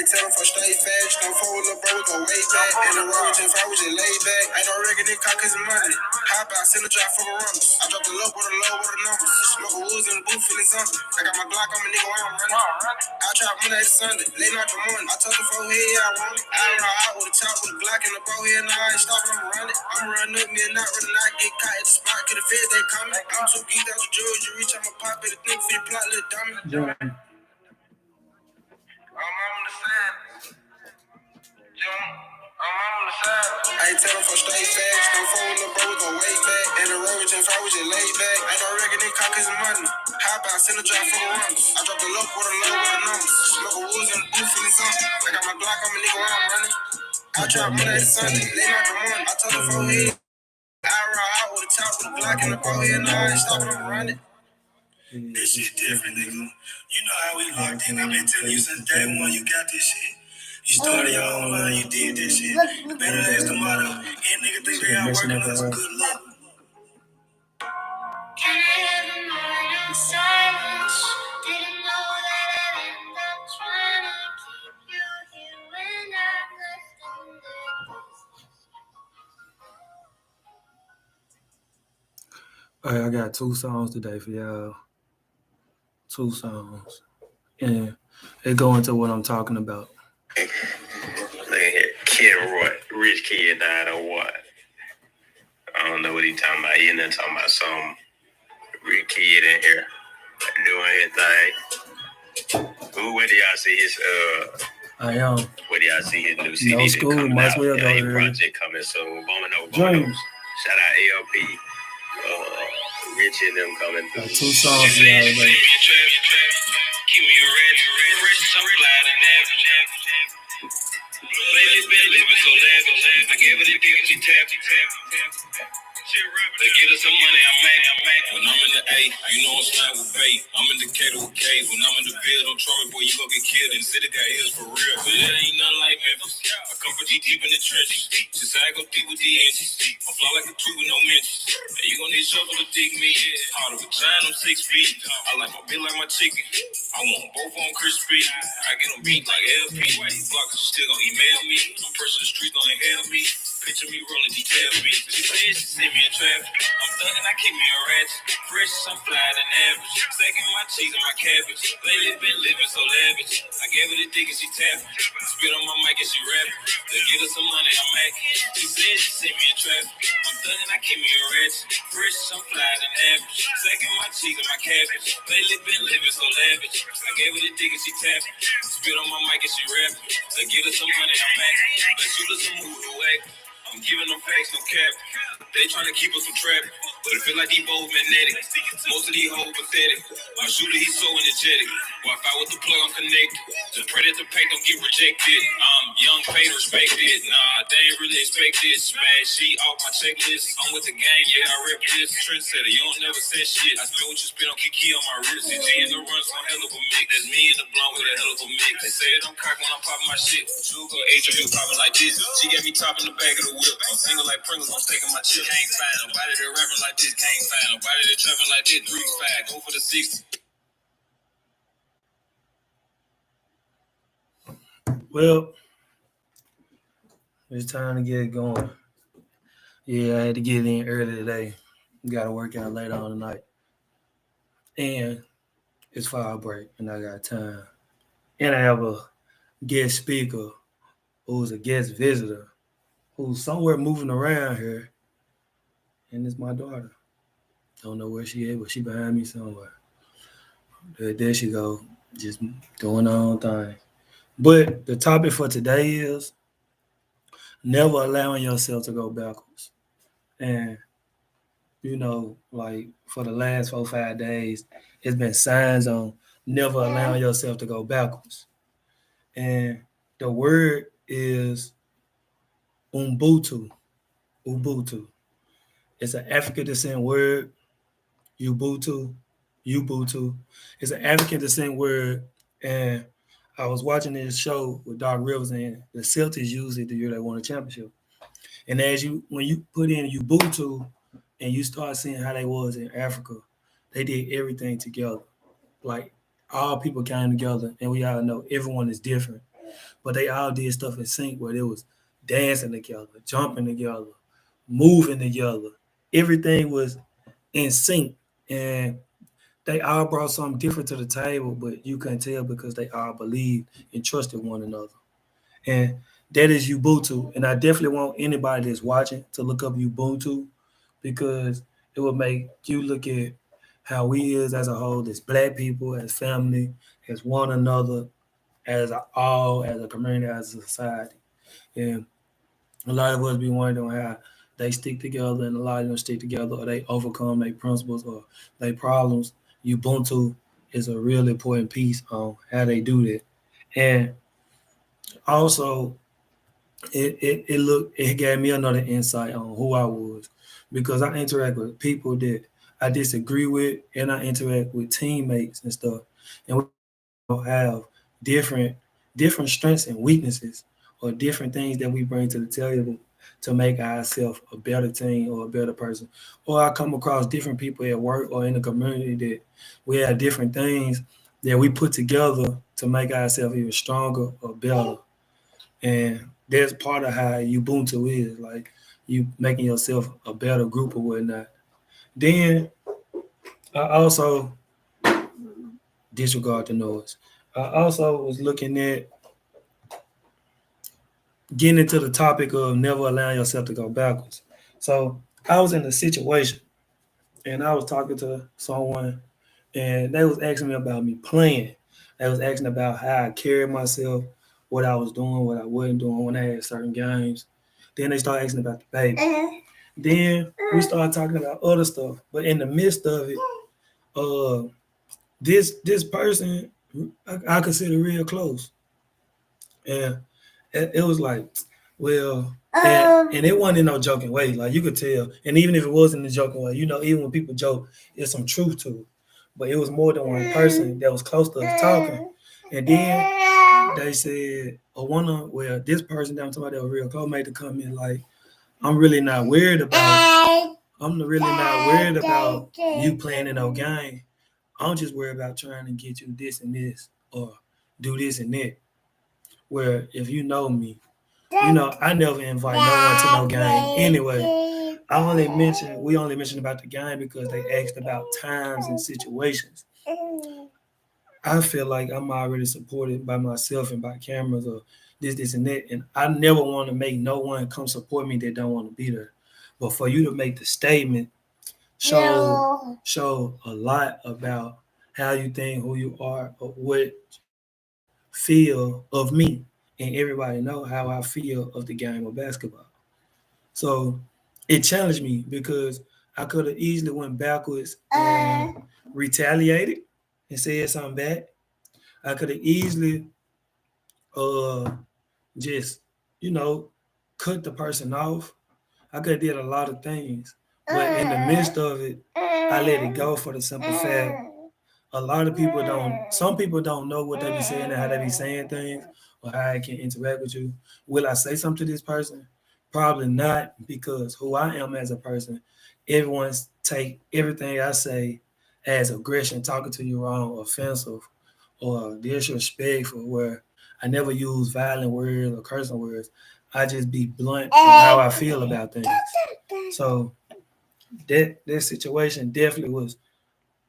I tell them for stay fast, don't fool with little bro, we go way back. And the road just far, we just laid back. Ain't no wrecking, this car cause of money. Hop out, send a drop for the runners. I drop the low with the numbers. Smoke a woods in the booth, feeling something. I got my Glock on me, nigga, while I'm running. I trap Monday to Sunday, late night to morning. I told the folk, hey, yeah, I want it. I ride out with a chop with a Glock in the bow here, now I ain't stopping, I'ma run it. I'ma run up, me and not really not get caught at the spot, cause the feds, they coming. I'm too geeked out the jewels, you reach, I'ma pop it, a think for your plot, little dummy. I tell them for stay fast, don't fool with little bro, we go way back. And the road just far, we just laid back. Ain't no wrecking, this car cause of money. Hop out, send a drop for the runners. I drop the low with the numbers. Smoke a woods in the booth, feeling something. I got my Glock on me, nigga, while I'm running. I trap Monday to Sunday, late night to morning. I told the folk, hey, I ride out with a chop with a Glock in the bow here, now I ain't stopping, I'ma run it. This shit different, nigga. You know how we locked in. I've been telling you since day one you got this shit. You started your own line, you did this shit. You better ask the motto. And nigga think they out working on some good luck. Can I have a moment of silence? Didn't know that I'd end up trying to keep you here when I'm left in the distance. All right, I got 2 songs today for y'all. 2 songs. And they go into what I'm talking about. Look at here. Kid Roy. Rich kid died or what? I don't know what he talking about. He in there talking about some rich kid in here doing his thing. Where do y'all see his I am. where do y'all see his new CD No school, coming might as out? well go His there. project coming soon. Bombing over. Dreams. Shout out ALP. Rich and them coming through. Got 2 songs for y'all today. Keep me ready, rich, I'm gliding average. Lately been living so lavish. I gave her the dick and she tapped. They get us some money, I'm mad. When I'm in the A, you know I'm sliding with bait. I'm in Decatur with K. When I'm in the Ville, don't try me, boy, you gon' get killed. And the city got hills for real. But it ain't nothing like Memphis. I come from deep in the trenches. She said I go deep with the inches. I fly like a tree with no mentions. And you gon' need shovel to dig me. Harder with giant, I'm 6 feet. I like my beat like my chicken. I want both on crispy. I get them beat like LP. These blockers still gon' email me. I'm pressing the streets, don't inhale me. Picture me rolling, detail me. She said she sent me in traffic. I'm thugging, I keep me a ratchet. Fresh, I'm flyer than average. Stacking my cheese and my cabbage. Lately been living so lavish. I gave her the dick and she tapped. Spit on my mic and she rapping. They get her some money, I'm macking. She said she sent me in traffic. I'm thugging, I keep me a ratchet. Fresh, I'm flyer than average. Stacking my cheese and my cabbage. Lately been living so lavish. I gave her the dick and she tapped. Spit on my mic and she rapping. They get her some money, I'm macking. Let's shoot her some hoodoo act. I'm giving them facts, no cap. They tryna keep us from trapping, but it feel like these both magnetic. Most of these hoes pathetic. My shooter, he's so energetic. Wi-Fi with the plug, I'm connected. The predator pack don't get rejected. I'm young, paid, respected. Nah, they ain't really expect this. Smash sheet off my checklist. I'm with the gang, yeah, I rep this. Trendsetter, you don't never say shit. I spend what you spend on Kiki on my wrist. CG in the run, some hell of a mix. That's me in the blunt with a hell of a mix. They say that I'm cock when I'm popping my shit. Jugo, HW popping like this. She got me top in the back of the whip. I'm single like Pringles, I'm taking my chip. Can't find nobody that rapping like this. Can't find nobody that trapping like this. 3-5, go for the 60. Well, it's time to get it going. Yeah, I had to get in early today. Got to work out later on tonight. And it's fall break, and I got time. And I have a guest speaker who's a guest visitor who's somewhere moving around here. And it's my daughter. Don't know where she is, but she behind me somewhere. There she go, just doing her own thing. But the topic for today is never allowing yourself to go backwards. And, you know, like for the last 4 or 5 days, it's been signs on never allowing yourself to go backwards. And the word is Ubuntu. Ubuntu. It's an African descent word. Ubuntu. It's an African descent word. And I was watching this show with Doc Rivers, and the Celtics used it the year they won a championship. And when you put in Ubuntu and you start seeing how they was in Africa, they did everything together. Like all people came together, and we all know everyone is different. but they all did stuff in sync where they was dancing together, jumping together, moving together. Everything was in sync, and they all brought something different to the table, but you couldn't tell because they all believed and trusted one another. And that is Ubuntu. And I definitely want anybody that's watching to look up Ubuntu because it will make you look at how we is as a whole, as black people, as family, as one another, as a all, as a community, as a society. And a lot of us be wondering how they stick together and a lot of them stick together or they overcome their principles or their problems. Ubuntu is a real important piece on how they do that. And also it gave me another insight on who I was because I interact with people that I disagree with and I interact with teammates and stuff. And we all have different strengths and weaknesses or different things that we bring to the table to make ourselves a better team or a better person. Or I come across different people at work or in the community that we have different things that we put together to make ourselves even stronger or better. And that's part of how Ubuntu is, like you making yourself a better group or whatnot. Then I also disregard the noise. I also was looking at getting into the topic of never allowing yourself to go backwards. So I was in a situation and I was talking to someone and they was asking me about me playing. They was asking about how I carried myself, what I was doing, what I wasn't doing when I had certain games. Then they started asking about the baby. Then we started talking about other stuff. But in the midst of it, uh, this person I consider real close. And it was like, well, and it wasn't in no joking way. Like you could tell. And even if it wasn't in a joking way, even when people joke, there's some truth to it. But it was more than one person that was close to us talking. And then they said, this person that I'm talking about that was real close made the comment like, I'm really not worried about you playing in no game. I'm just worried about trying to get you this and this or do this and that. Where if you know me, I never invite no one to no game anyway. We only mentioned about the game because they asked about times and situations. I feel like I'm already supported by myself and by cameras or this, and that. And I never want to make no one come support me that don't want to be there. But for you to make the statement, show a lot about how you think, who you are, or what you feel of me. And everybody know how I feel of the game of basketball. So it challenged me because I could have easily went backwards and retaliated and said something bad. I could have easily uh just, you know, cut the person off. I could have did a lot of things. But in the midst of it, I let it go for the simple fact some people don't know what they be saying and how they be saying things or how I can interact with you. Will I say something to this person? Probably not, because who I am as a person, everyone's take everything I say as aggression, talking to you wrong, offensive, or disrespectful, where I never use violent words or cursing words. I just be blunt with how I feel about things. So that situation definitely was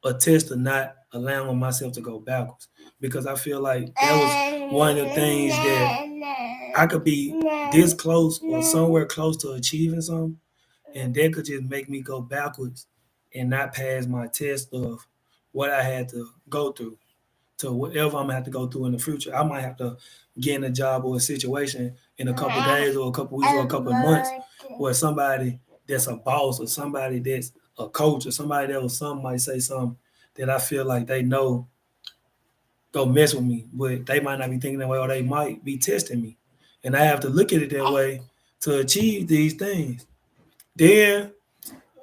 a test of not allowing myself to go backwards, because I feel like that was one of the things that I could be this close or somewhere close to achieving something, and that could just make me go backwards and not pass my test of what I had to go through to whatever I'm gonna have to go through in the future. I might have to get in a job or a situation in a couple of days or a couple of weeks or a couple of months where somebody that's a boss or somebody that's a coach or somebody that was some might say something that I feel like they know go mess with me, but they might not be thinking that way or they might be testing me. And I have to look at it that way to achieve these things. Then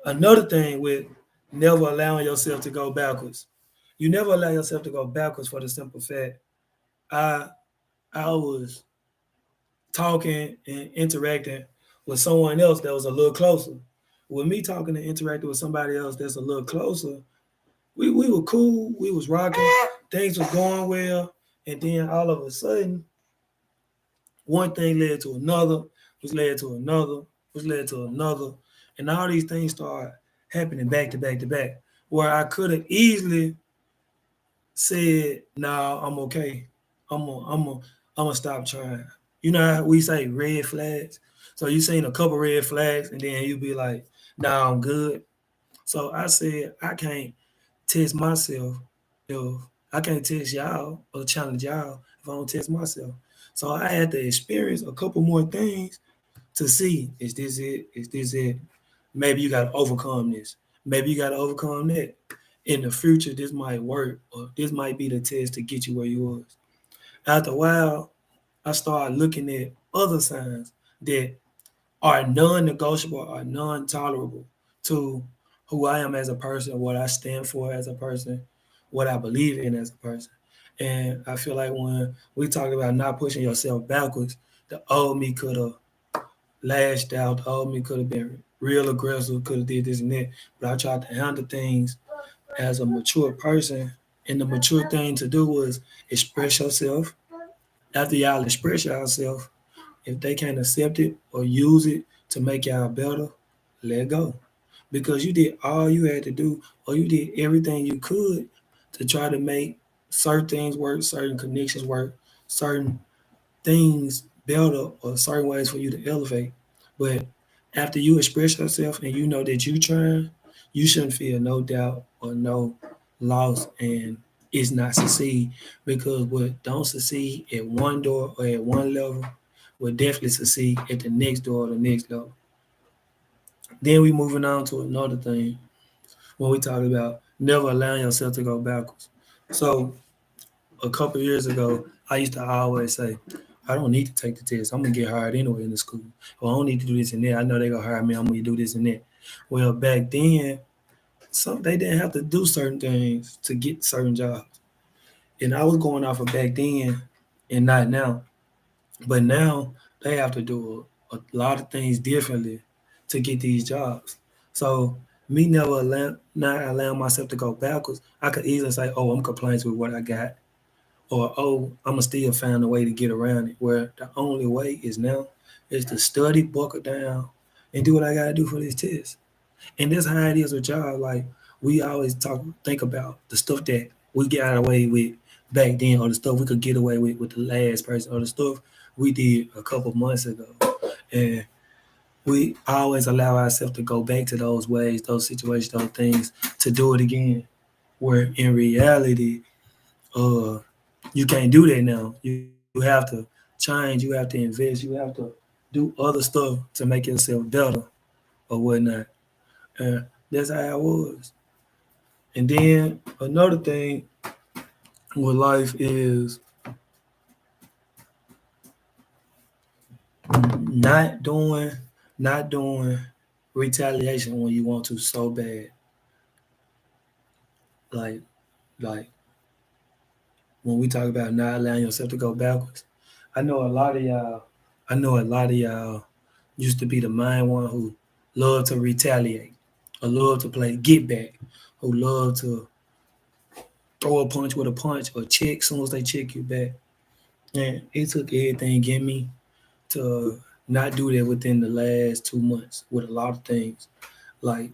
another thing with never allowing yourself to go backwards. You never allow yourself to go backwards for the simple fact I I was talking and interacting with someone else that was a little closer. With me talking and interacting with somebody else that's a little closer, we were cool, we was rocking, things was going well, and then all of a sudden one thing led to another, which led to another, which led to another, and all these things start happening back to back to back. Where I could have easily said, "Nah, I'm okay. I'm gonna stop trying." You know how we say red flags. So you seen a couple red flags, and then you be like, "Nah, I'm good." So I said, I can't test myself if I can't test y'all or challenge y'all if I don't test myself. So I had to experience a couple more things to see, is this it? Is this it? Maybe you got to overcome this. Maybe you got to overcome that. In the future, this might work, or this might be the test to get you where you was. After a while, I started looking at other signs that are non-negotiable, are non-tolerable to who I am as a person, what I stand for as a person, what I believe in as a person. And I feel like when we talk about not pushing yourself backwards, the old me could have lashed out, the old me could have been real aggressive, could have did this and that. But I tried to handle things as a mature person. And the mature thing to do was express yourself. After y'all express yourself, if they can't accept it or use it to make y'all better, let go. Because you did all you had to do, or you did everything you could to try to make certain things work, certain connections work, certain things better, or certain ways for you to elevate. But after you express yourself and you know that you trying, you shouldn't feel no doubt or no loss and it's not succeed, because what don't succeed at one door or at one level will definitely succeed at the next door or the next level. Then we moving on to another thing when we talk about never allowing yourself to go backwards. So a couple years ago, I used to always say, I don't need to take the test. I'm gonna get hired anyway in the school. Or I don't need to do this and that. I know they're gonna hire me. I'm gonna do this and that. Well, back then, some they didn't have to do certain things to get certain jobs. And I was going off of back then and not now. But now they have to do a lot of things differently to get these jobs. So me not allowing myself to go backwards, I could easily say, "Oh, I'm complaining with what I got," or "Oh, I'm gonna still find a way to get around it." Where the only way is now is to study, buckle down, and do what I gotta do for this test. And that's how it is with y'all. Like we always think about the stuff that we got away with back then, or the stuff we could get away with the last person, or the stuff we did a couple months ago. And we always allow ourselves to go back to those ways, those situations, those things to do it again. Where in reality, uh, you can't do that now. You have to change, you have to invest, you have to do other stuff to make yourself better or whatnot. And that's how it was. And then another thing with life is not doing not doing retaliation when you want to so bad. Like like when we talk about not allowing yourself to go backwards. I know a lot of y'all I know a lot of y'all used to be the main one who love to retaliate, or love to play get back, who love to throw a punch with a punch or check as soon as they check you back. And it took everything in me to not do that within the last 2 months with a lot of things. Like,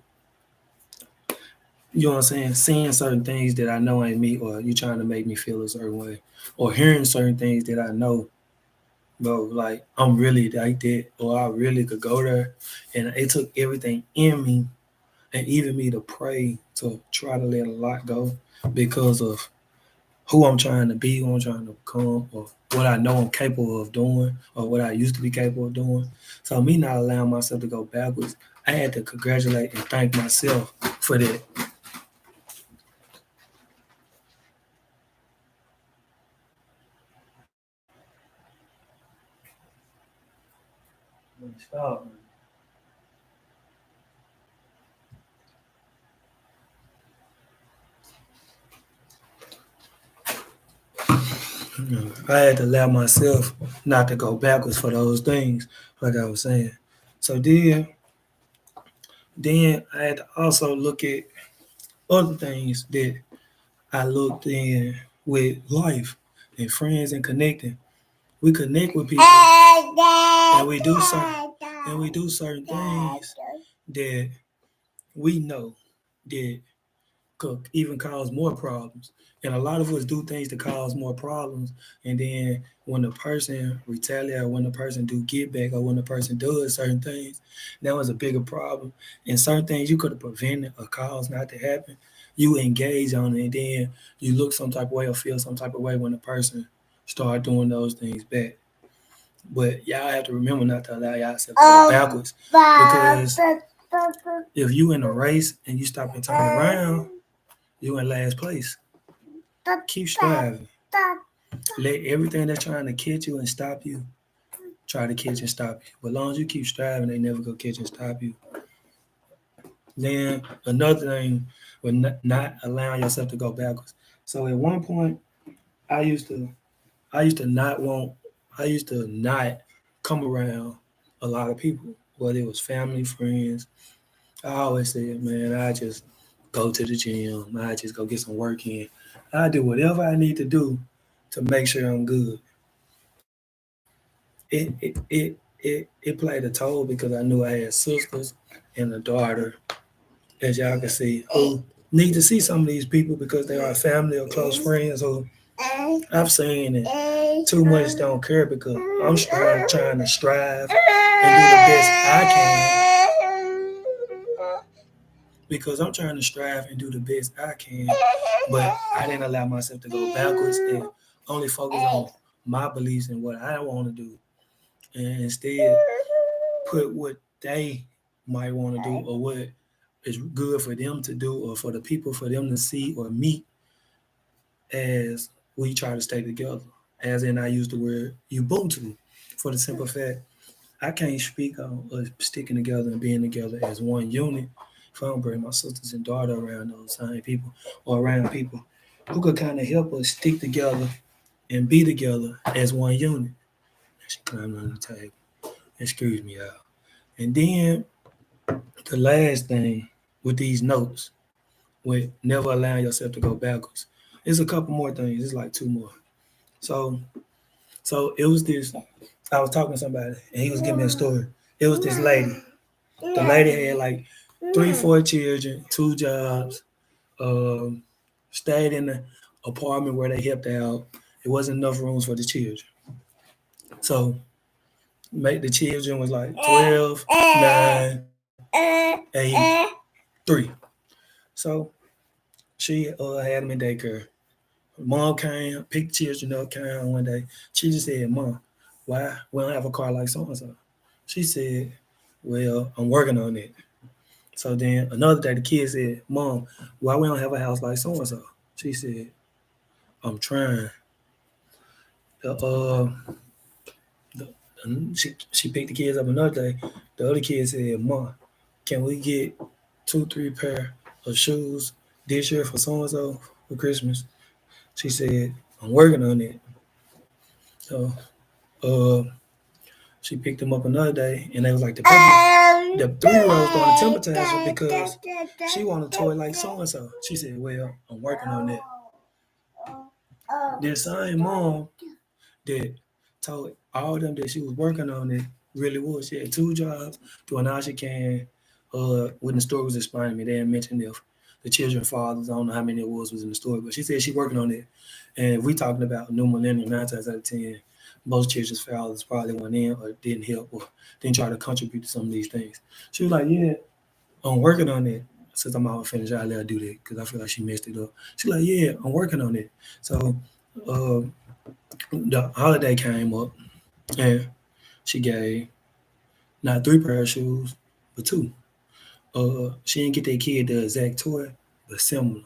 you know what I'm saying? Seeing certain things that I know ain't me, or you trying to make me feel a certain way, or hearing certain things that I know, bro, like I'm really like that, or I really could go there. And it took everything in me, and even me to pray to try to let a lot go because of who I'm trying to be, who I'm trying to become, or what I know I'm capable of doing, or what I used to be capable of doing. So me not allowing myself to go backwards, I had to congratulate and thank myself for that. Stop. I had to allow myself not to go backwards for those things, like I was saying. So then I had to also look at other things that I looked in with life and friends and connecting. We connect with people. and we do certain things that we know that could even cause more problems. And a lot of us do things to cause more problems. And then when the person retaliates, or when the person do get back, or when the person does certain things, that was a bigger problem. And certain things you could have prevented or caused not to happen. You engage on it, and then you look some type of way or feel some type of way when the person start doing those things back. But y'all have to remember not to allow yourself to go backwards, because if you in a race and you stop and turn around, you in last place. Keep striving. Let everything that's trying to catch you and stop you try to catch and stop you. But as long as you keep striving, they never go catch and stop you. Then another thing with not allowing yourself to go backwards. So at one point, I used to I used to not want I used to not come around a lot of people, whether it was family, friends. I always said, man, I just go to the gym. I just go get some work in. I do whatever I need to do to make sure I'm good. It played a toll because I knew I had sisters and a daughter, as y'all can see, who need to see some of these people because they are family or close friends who I've seen it too much don't care because I'm trying to strive and do the best I can, because I'm trying to strive and do the best I can, but I didn't allow myself to go backwards and only focus on my beliefs and what I want to do, and instead put what they might want to do or what is good for them to do or for the people for them to see or meet as we try to stay together. As in, I use the word Ubuntu for the simple fact I can't speak on us sticking together and being together as one unit if I don't bring my sisters and daughter around those same people or around people who could kind of help us stick together and be together as one unit. She climbed on the table. Excuse me, y'all. And then the last thing with these notes, with never allowing yourself to go backwards, there's a couple more things. It's like two more. So, so it was this. I was talking to somebody, and he was giving me a story. It was this lady. The lady had like 3, 4 children, 2 jobs, um, stayed in the apartment where they helped out. It wasn't enough rooms for the children. So make the children was like 12, 9, 8, 3. So she had them in daycare. Mom came, picked the children up, came home one day. She just said, Mom, why we don't have a car like so and so? She said, well, I'm working on it. So then another day the kid said, Mom, why we don't have a house like so and so? She said, I'm trying. The, the, she picked the kids up another day. The other kid said, Mom, can we get 2, 3 pair of shoes this year for so and so for Christmas? She said, I'm working on it. So uh, she picked them up another day, and they was like, the 3-year-old was throwing a temper tantrum because she wanted a toy like so and so. She said, well, I'm working on that. This same mom that told all them that she was working on it really was. She had 2 jobs, doing all she can. When the story was explaining to me, they didn't mention if the children fathers, I don't know how many it was in the story, but she said she working on it. And if we talking about new millennium, 9 times out of 10, most children's fathers probably went in or didn't help or didn't try to contribute to some of these things. She was like, yeah, I'm working on it. Since I'm out finished, I'll let her do that because I feel like she messed it up. She's like, yeah, I'm working on it. So uh, the holiday came up and she gave not 3 pair of shoes, but 2. She didn't get that kid the exact toy, but similar.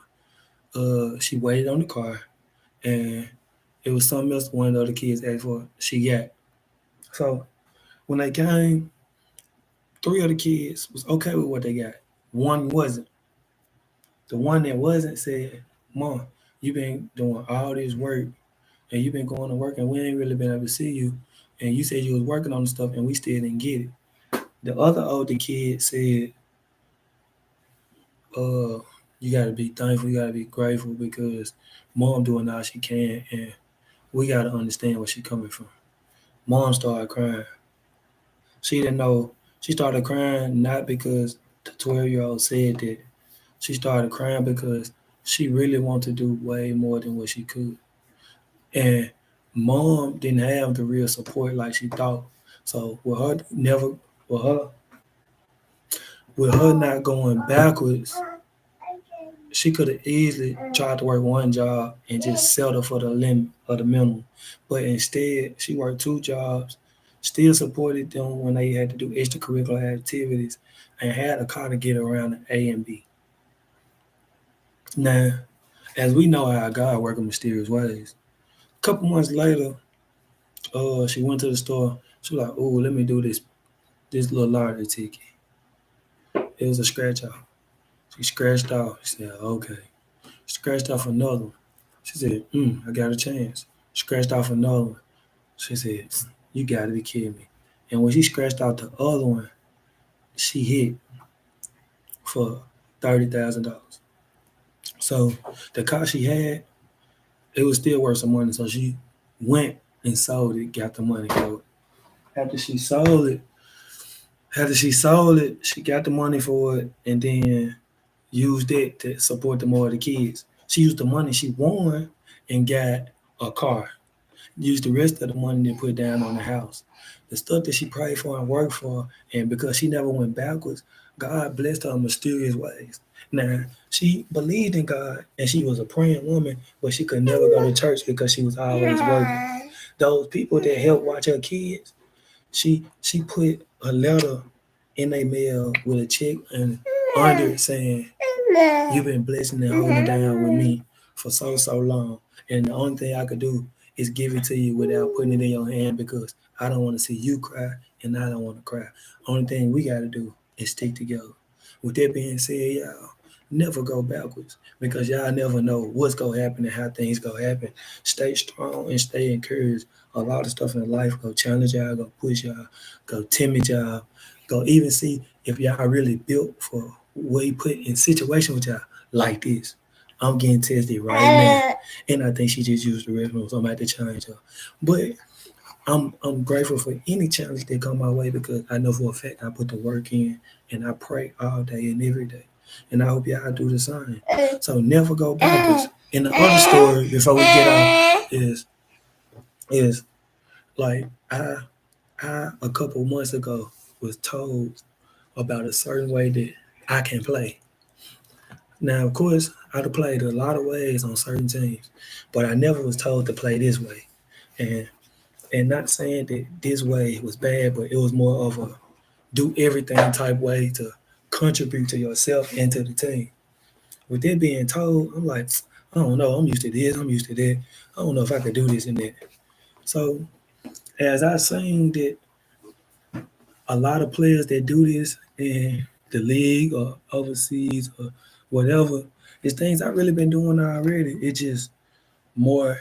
She waited on the car and it was something else one of the other kids asked for. She got. So when they came, 3 of the kids was okay with what they got. One wasn't. The one that wasn't said, Mom, you been doing all this work and you've been going to work and we ain't really been able to see you. And you said you was working on the stuff and we still didn't get it. The other older kid said, uh, you gotta be thankful, you gotta be grateful because mom doing all she can and we gotta understand where she coming from. Mom started crying. She didn't know. She started crying not because the 12-year-old said that. She started crying because she really wanted to do way more than what she could. And mom didn't have the real support like she thought. So with her with her not going backwards, she could have easily tried to work one job and just settle for the limit of the minimum. But instead, she worked two jobs, still supported them when they had to do extracurricular activities, and had a car to get around the A and B. Now, as we know how God works in mysterious ways, a couple months later, she went to the store. She was like, "Oh, let me do this little lottery ticket." It was a scratch off. She scratched off. She said, "Okay." Scratched off another one. She said, I got a chance. Scratched off another one. She said, you gotta be kidding me. And when she scratched out the other one, she hit for $30,000. So the car she had, it was still worth some money. So she went and sold it, got the money for it. After she sold it, she got the money for it and then used it to support the more of the kids. She used the money she won and got a car. Used the rest of the money to put down on the house. The stuff that she prayed for and worked for, and because she never went backwards, God blessed her in mysterious ways. Now, she believed in God and she was a praying woman, but she could never go to church because she was always working. Those people that helped watch her kids, she put a letter in a mail with a check and under it saying, "You've been blessing and holding it down with me for so long, and the only thing I could do is give it to you without putting it in your hand because I don't want to see you cry and I don't want to cry. Only thing we got to do is stick together." With that being said, y'all never go backwards because y'all never know what's gonna happen and how things gonna happen. Stay strong and stay encouraged. A lot of stuff in life go challenge y'all, go push y'all, go timid y'all, go even see if y'all really built for what he put in situation with y'all like this. I'm getting tested right now. And I think she just used the restroom, so I'm about to change her. But I'm grateful for any challenge that come my way because I know for a fact I put the work in and I pray all day and every day. And I hope y'all do the same. So never go backwards. And the other story before we get out is like I a couple months ago was told about a certain way that I can play. Now, of course, I'd have played a lot of ways on certain teams, but I never was told to play this way. And and not saying that this way was bad, but it was more of a do everything type way to contribute to yourself and to the team. With that being told, I'm like, I don't know, I'm used to this, I'm used to that. I don't know if I could do this and that. So as I seen that a lot of players that do this in the league or overseas or whatever, it's things I've really been doing already. It's just more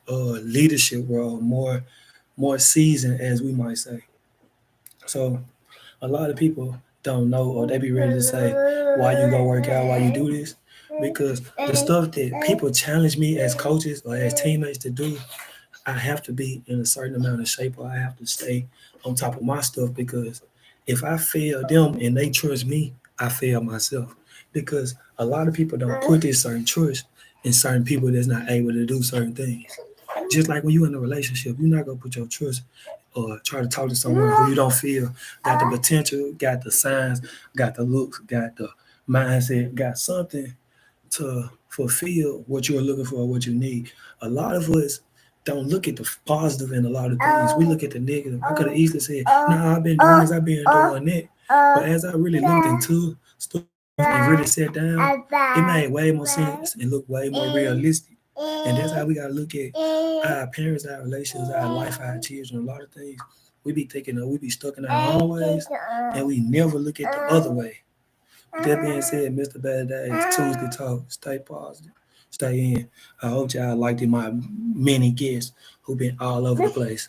leadership role, more seasoned as we might say. So a lot of people don't know or they be ready to say why you go work out, why you do this. Because the stuff that people challenge me as coaches or as teammates to do, I have to be in a certain amount of shape or I have to stay on top of my stuff because if I fail them and they trust me, I fail myself. Because a lot of people don't put this certain trust in certain people that's not able to do certain things. Just like when you're in a relationship, you're not gonna put your trust or try to talk to someone who you don't feel got the potential, got the signs, got the looks, got the mindset, got something to fulfill what you're looking for, what you need. A lot of us don't look at the positive in a lot of things. We look at the negative. I could have easily said, "Nah, I've been doing this, I've been doing that." But as I really looked into stuff and really sat down, it made way more sense and looked way more realistic. And that's how we gotta look at our parents, our relations, our life, our children, a lot of things. We be thinking that we be stuck in our own ways and we never look at the other way. With that being said, Mr. Bad Days, Tuesday Talk, stay positive, stay in. I hope y'all liked it, my many guests who been all over the place.